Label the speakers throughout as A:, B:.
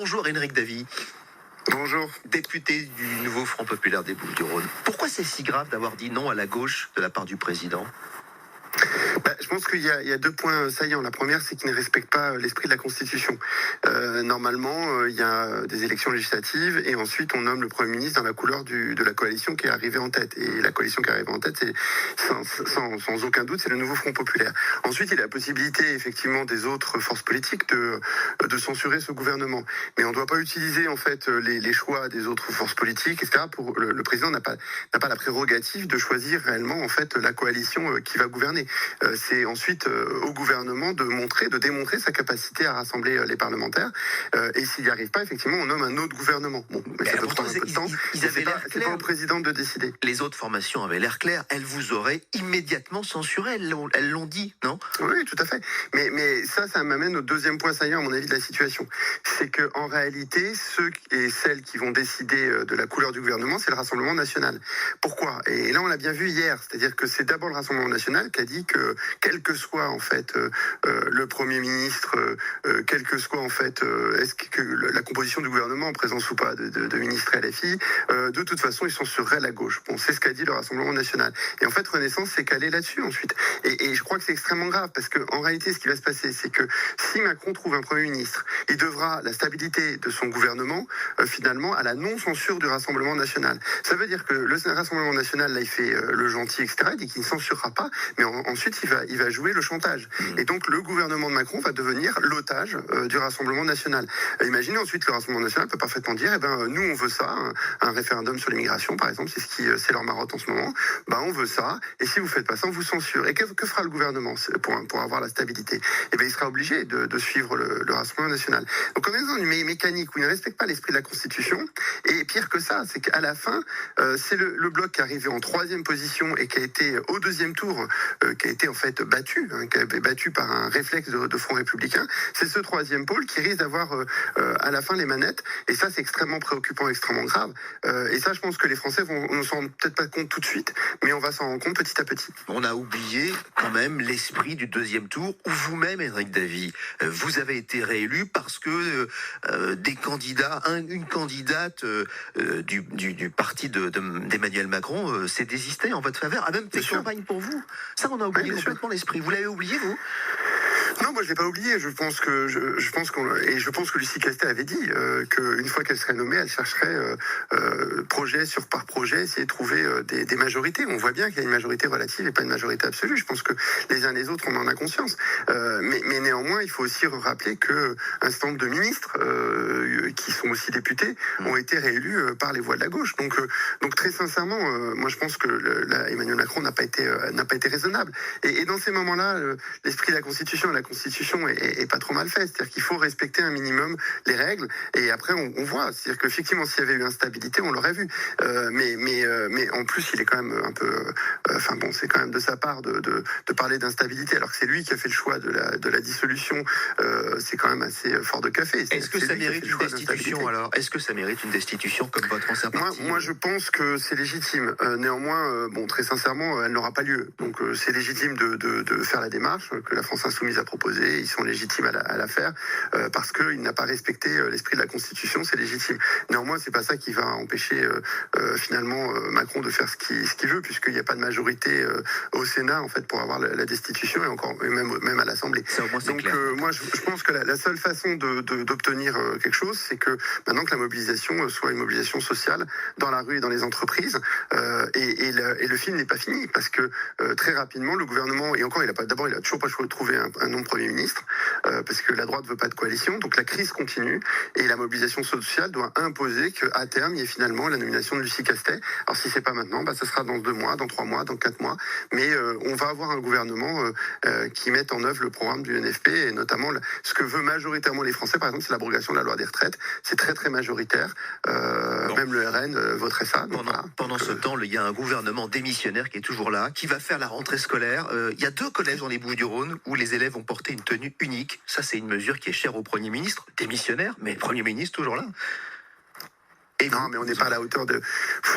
A: Bonjour Éric Davy,
B: Bonjour.
A: député du nouveau Front Populaire des Bouches-du-Rhône. Pourquoi c'est si grave d'avoir dit non à la gauche de la part du président?
B: Je pense qu'il y a deux points saillants. La première, c'est qu'il ne respecte pas l'esprit de la Constitution. Normalement, il y a des élections législatives et ensuite on nomme le Premier ministre dans la couleur de la coalition qui est arrivée en tête. Et la coalition qui est arrivée en tête, c'est sans aucun doute, c'est le nouveau Front Populaire. Ensuite, il y a la possibilité, effectivement, des autres forces politiques de censurer ce gouvernement. Mais on ne doit pas utiliser, en fait, les choix des autres forces politiques, etc. Le président n'a pas la prérogative de choisir réellement, en fait, la coalition qui va gouverner. C'est ensuite au gouvernement de démontrer sa capacité à rassembler les parlementaires. Et s'il n'y arrive pas, effectivement, on nomme un autre gouvernement. Bon, mais ça peut prendre un peu de temps. C'est pas au président de décider.
A: Les autres formations avaient l'air claires, elles vous auraient immédiatement censuré, elles l'ont dit, non?
B: Oui, tout à fait. Mais ça m'amène au deuxième point saillant, à mon avis, de la situation. C'est qu'en réalité, ceux et celles qui vont décider de la couleur du gouvernement, c'est le Rassemblement national. Pourquoi? Et là, on l'a bien vu hier. C'est-à-dire que c'est d'abord le Rassemblement national qui a dit que, quel que soit, en fait, le Premier ministre, quel que soit, en fait, est-ce que la composition du gouvernement, en présence ou pas de ministres LFI, de toute façon, ils censureraient la gauche. Bon, c'est ce qu'a dit le Rassemblement national. Et en fait, Renaissance s'est calé là-dessus ensuite. Et je crois que c'est extrêmement grave, parce qu'en réalité, ce qui va se passer, c'est que si Macron trouve un Premier ministre, il devra la stabilité de son gouvernement, finalement, à la non-censure du Rassemblement national. Ça veut dire que le Rassemblement national, là, il fait le gentil, etc., il dit qu'il ne censurera pas, mais ensuite, il va jouer le chantage. Et donc, le gouvernement de Macron va devenir l'otage du Rassemblement national. Imaginez ensuite, le Rassemblement national peut parfaitement dire, nous, on veut ça, un référendum sur l'immigration, par exemple, c'est leur marotte en ce moment, on veut ça, et si vous faites pas ça, on vous censure. Et que fera le gouvernement pour avoir la stabilité? Il sera obligé de suivre le Rassemblement national. Donc, on est dans une mécanique où il ne respecte pas l'esprit de la Constitution, et pire que ça, c'est qu'à la fin, c'est le bloc qui est arrivé en troisième position et qui a été au deuxième tour, qui a été en fait battu, qui a été battu par un réflexe de Front républicain. C'est ce troisième pôle qui risque d'avoir à la fin les manettes, et ça c'est extrêmement préoccupant, extrêmement grave. Et ça, je pense que les Français ne s'en rendent peut-être pas compte tout de suite, mais on va s'en rendre compte petit à petit.
A: On a oublié quand même l'esprit du deuxième tour, où vous-même, Éric Davy, vous avez été réélu parce que des candidats, une candidate du parti d'Emmanuel Macron s'est désistée en votre faveur, a même fait campagne pour vous. Ça, on a oublié complètement l'esprit. Vous l'avez oublié, vous?
B: Non, moi je l'ai pas oublié. Je pense que Lucie Castet avait dit qu'une fois qu'elle serait nommée, elle chercherait projet par projet, essayer de trouver des majorités. On voit bien qu'il y a une majorité relative et pas une majorité absolue. Je pense que les uns les autres, on en a conscience. Mais néanmoins, il faut aussi rappeler que un certain nombre de ministres qui sont aussi députés ont été réélus par les voix de la gauche. Donc très sincèrement, moi je pense que Emmanuel Macron n'a pas été raisonnable. Et dans ces moments-là, l'esprit de la Constitution et la Constitution est pas trop mal fait. C'est-à-dire qu'il faut respecter un minimum les règles. Et après, on voit. C'est-à-dire qu'effectivement, s'il y avait eu instabilité, on l'aurait vu. Mais en plus, il est quand même un peu... c'est quand même de sa part de parler d'instabilité, alors que c'est lui qui a fait le choix de la dissolution. C'est quand même assez fort de café.
A: Est-ce que ça mérite une destitution, alors? Est-ce que ça mérite une destitution comme votre ancien parti?
B: Moi, je pense que c'est légitime. Néanmoins, très sincèrement, elle n'aura pas lieu. Donc, c'est légitime de faire la démarche que la France Insoumise a proposée. Ils sont légitimes à la faire parce qu'il n'a pas respecté l'esprit de la Constitution. C'est légitime. Néanmoins, c'est pas ça qui va empêcher finalement Macron de faire ce qu'il veut, puisqu'il n'y a pas de majorité au Sénat en fait pour avoir la destitution et même à l'Assemblée. Donc, moi, je pense que la seule façon d'obtenir quelque chose, c'est que maintenant que la mobilisation soit une mobilisation sociale dans la rue et dans les entreprises. Et le film n'est pas fini parce que très rapidement, le gouvernement, et encore, il a toujours pas trouvé un nom de Premier ministre parce que la droite veut pas de coalition. Donc la crise continue et la mobilisation sociale doit imposer qu'à terme, il y ait finalement la nomination de Lucie Castet. Alors si c'est pas maintenant, ça sera dans 2 mois, dans 3 mois, dans 4 mois. Mais on va avoir un gouvernement qui mette en œuvre le programme du NFP et notamment ce que veut majoritairement les Français, par exemple, c'est l'abrogation de la loi des retraites. C'est très très majoritaire. Même le RN voterait ça.
A: Pendant ce temps, il y a un gouvernement démissionnaire qui est toujours là, qui va faire la rentrée scolaire. Il y a 2 collèges dans les Bouches-du-Rhône où les élèves ont porté une tenue unique. Ça, c'est une mesure qui est chère au Premier ministre, démissionnaire, mais Premier ministre toujours là. Et
B: Non,
A: vous,
B: mais on n'est pas à la hauteur de.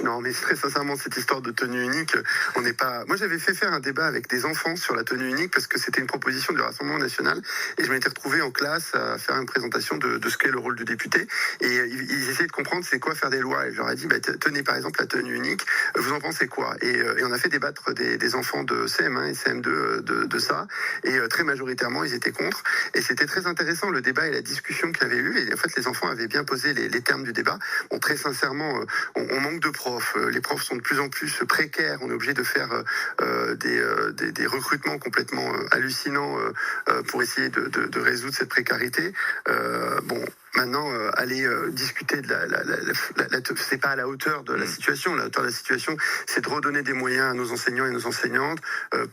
B: Non, mais très sincèrement, cette histoire de tenue unique, on n'est pas. Moi, j'avais fait faire un débat avec des enfants sur la tenue unique parce que c'était une proposition du Rassemblement national et je m'étais retrouvé en classe à faire une présentation de ce qu'est le rôle du député et ils essayaient de comprendre c'est quoi faire des lois et je leur ai dit tenez par exemple la tenue unique, vous en pensez quoi et on a fait débattre des enfants de CM1 et CM2 de ça et très majoritairement ils étaient contre et c'était très intéressant le débat et la discussion qu'il y avait eu et en fait les enfants avaient bien posé les termes du débat. Bon, très sincèrement, on manque de profs. Les profs sont de plus en plus précaires. On est obligé de faire des recrutements complètement hallucinants pour essayer de résoudre cette précarité. Bon. Maintenant, aller discuter de c'est pas à la hauteur de la situation. La hauteur de la situation, c'est de redonner des moyens à nos enseignants et nos enseignantes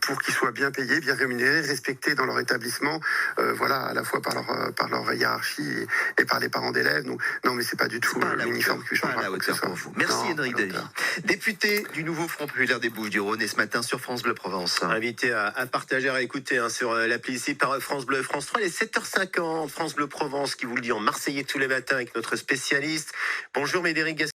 B: pour qu'ils soient bien payés, bien rémunérés, respectés dans leur établissement, voilà, à la fois par leur hiérarchie et par les parents d'élèves. Donc, non, mais c'est pas du tout l'uniforme qui change.
A: Pas à la hauteur pour vous. Merci Édric Davy, député du nouveau Front populaire des Bouches-du-Rhône et ce matin sur France Bleu Provence.
C: Invité à partager, à écouter sur l'appli ici par France Bleu, France 3, les 7h50, France Bleu Provence qui vous le dit en marseillais tous les matins avec notre spécialiste. Bonjour Médéric Gascon.